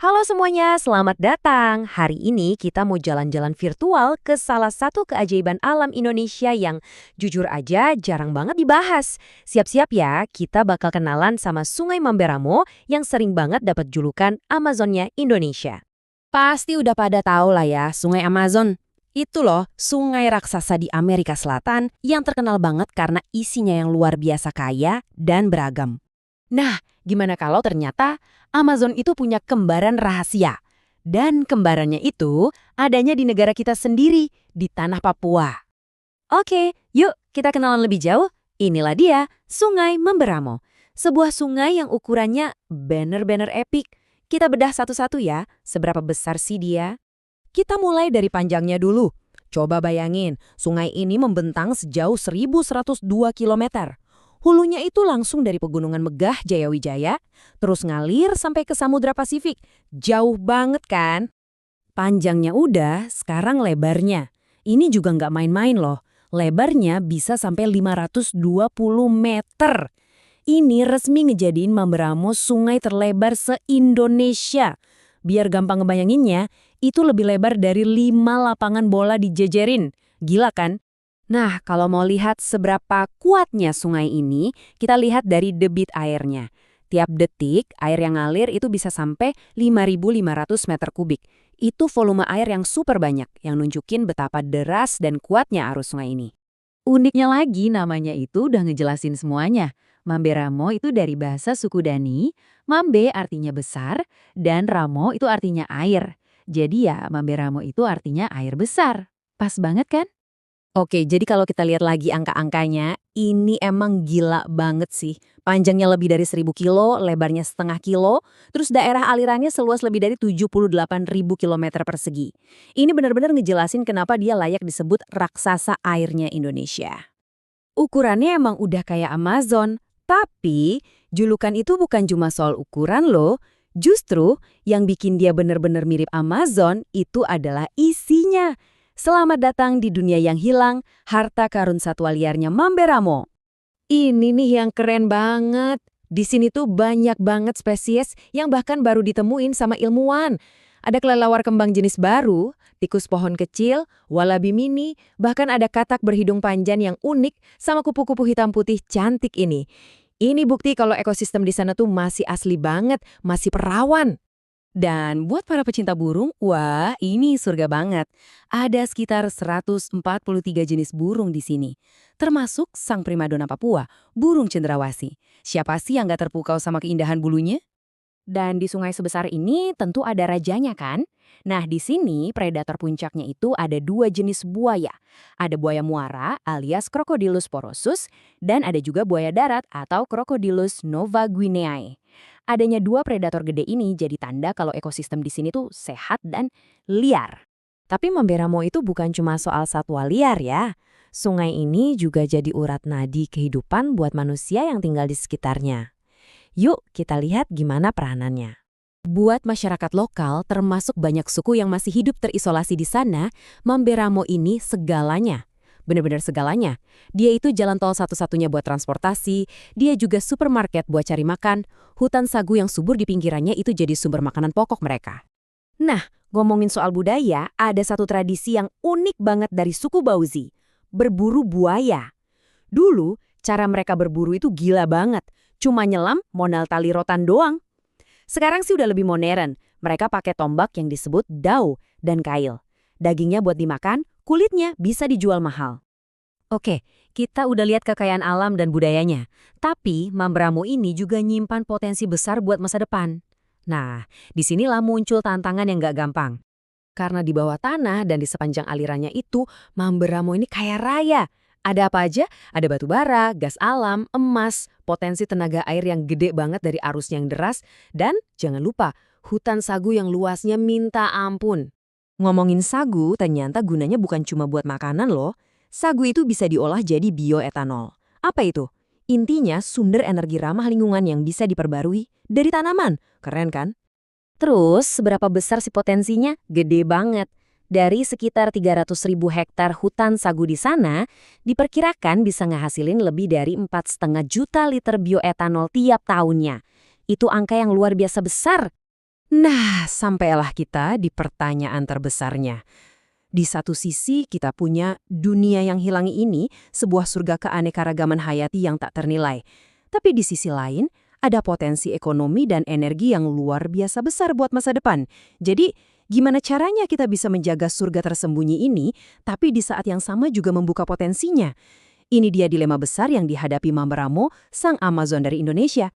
Halo semuanya, selamat datang. Hari ini kita mau jalan-jalan virtual ke salah satu keajaiban alam Indonesia yang jujur aja jarang banget dibahas. Siap-siap ya, kita bakal kenalan sama Sungai Mamberamo yang sering banget dapat julukan Amazonnya Indonesia. Pasti udah pada tahu lah ya, Sungai Amazon. Itu loh, sungai raksasa di Amerika Selatan yang terkenal banget karena isinya yang luar biasa kaya dan beragam. Nah, gimana kalau ternyata Amazon itu punya kembaran rahasia? Dan kembarannya itu adanya di negara kita sendiri, di tanah Papua. Oke, yuk kita kenalan lebih jauh. Inilah dia, Sungai Mamberamo. Sebuah sungai yang ukurannya bener-bener epik. Kita bedah satu-satu ya, seberapa besar sih dia? Kita mulai dari panjangnya dulu. Coba bayangin, sungai ini membentang sejauh 1.102 kilometer. Hulunya itu langsung dari pegunungan Megah Jayawijaya, terus ngalir sampai ke Samudra Pasifik. Jauh banget kan? Panjangnya udah, sekarang lebarnya. Ini juga nggak main-main loh. Lebarnya bisa sampai 520 meter. Ini resmi ngejadiin Mamberamo sungai terlebar se-Indonesia. Biar gampang ngebayanginnya, itu lebih lebar dari 5 lapangan bola dijejerin. Gila kan? Nah, kalau mau lihat seberapa kuatnya sungai ini, kita lihat dari debit airnya. Tiap detik, air yang ngalir itu bisa sampai 5.500 meter kubik. Itu volume air yang super banyak, yang nunjukin betapa deras dan kuatnya arus sungai ini. Uniknya lagi namanya itu udah ngejelasin semuanya. Mamberamo itu dari bahasa suku Dani, Mambe artinya besar, dan Ramo itu artinya air. Jadi ya Mamberamo itu artinya air besar. Pas banget kan? Oke, jadi kalau kita lihat lagi angka-angkanya, ini emang gila banget sih. Panjangnya lebih dari 1.000 kilo, lebarnya setengah kilo, terus daerah alirannya seluas lebih dari 78.000 kilometer persegi. Ini benar-benar ngejelasin kenapa dia layak disebut raksasa airnya Indonesia. Ukurannya emang udah kayak Amazon, tapi julukan itu bukan cuma soal ukuran loh. Justru yang bikin dia benar-benar mirip Amazon itu adalah isinya. Selamat datang di dunia yang hilang, harta karun satwa liarnya Mamberamo. Ini nih yang keren banget. Di sini tuh banyak banget spesies yang bahkan baru ditemuin sama ilmuwan. Ada kelelawar kembang jenis baru, tikus pohon kecil, walabi mini, bahkan ada katak berhidung panjang yang unik sama kupu-kupu hitam putih cantik ini. Ini bukti kalau ekosistem di sana tuh masih asli banget, masih perawan. Dan buat para pecinta burung, wah ini surga banget. Ada sekitar 143 jenis burung di sini. Termasuk sang primadona Papua, burung cendrawasih. Siapa sih yang gak terpukau sama keindahan bulunya? Dan di sungai sebesar ini tentu ada rajanya kan? Nah di sini predator puncaknya itu ada 2 jenis buaya. Ada buaya muara alias Crocodylus porosus dan ada juga buaya darat atau Crocodylus novaguineae. Adanya 2 predator gede ini jadi tanda kalau ekosistem di sini tuh sehat dan liar. Tapi Mamberamo itu bukan cuma soal satwa liar ya. Sungai ini juga jadi urat nadi kehidupan buat manusia yang tinggal di sekitarnya. Yuk kita lihat gimana peranannya. Buat masyarakat lokal, termasuk banyak suku yang masih hidup terisolasi di sana, Mamberamo ini segalanya. Benar-benar segalanya. Dia itu jalan tol satu-satunya buat transportasi, dia juga supermarket buat cari makan, hutan sagu yang subur di pinggirannya itu jadi sumber makanan pokok mereka. Nah, ngomongin soal budaya, ada satu tradisi yang unik banget dari suku Bauzi, berburu buaya. Dulu, cara mereka berburu itu gila banget. Cuma nyelam, modal tali rotan doang. Sekarang sih udah lebih modern. Mereka pakai tombak yang disebut dau dan kail. Dagingnya buat dimakan, kulitnya bisa dijual mahal. Oke, kita udah lihat kekayaan alam dan budayanya. Tapi Mamberamo ini juga nyimpan potensi besar buat masa depan. Nah, disinilah muncul tantangan yang gak gampang. Karena di bawah tanah dan di sepanjang alirannya itu, Mamberamo ini kaya raya. Ada apa aja? Ada batu bara, gas alam, emas, potensi tenaga air yang gede banget dari arus yang deras, dan jangan lupa, hutan sagu yang luasnya minta ampun. Ngomongin sagu, ternyata gunanya bukan cuma buat makanan loh. Sagu itu bisa diolah jadi bioetanol. Apa itu? Intinya sumber energi ramah lingkungan yang bisa diperbarui dari tanaman. Keren kan? Terus, seberapa besar sih potensinya? Gede banget. Dari sekitar 300.000 hektar hutan sagu di sana, diperkirakan bisa ngehasilin lebih dari 4,5 juta liter bioetanol tiap tahunnya. Itu angka yang luar biasa besar. Nah, sampailah kita di pertanyaan terbesarnya. Di satu sisi kita punya dunia yang hilang ini, sebuah surga keanekaragaman hayati yang tak ternilai. Tapi di sisi lain, ada potensi ekonomi dan energi yang luar biasa besar buat masa depan. Jadi, gimana caranya kita bisa menjaga surga tersembunyi ini, tapi di saat yang sama juga membuka potensinya? Ini dia dilema besar yang dihadapi Mamba Ramo, sang Amazon dari Indonesia.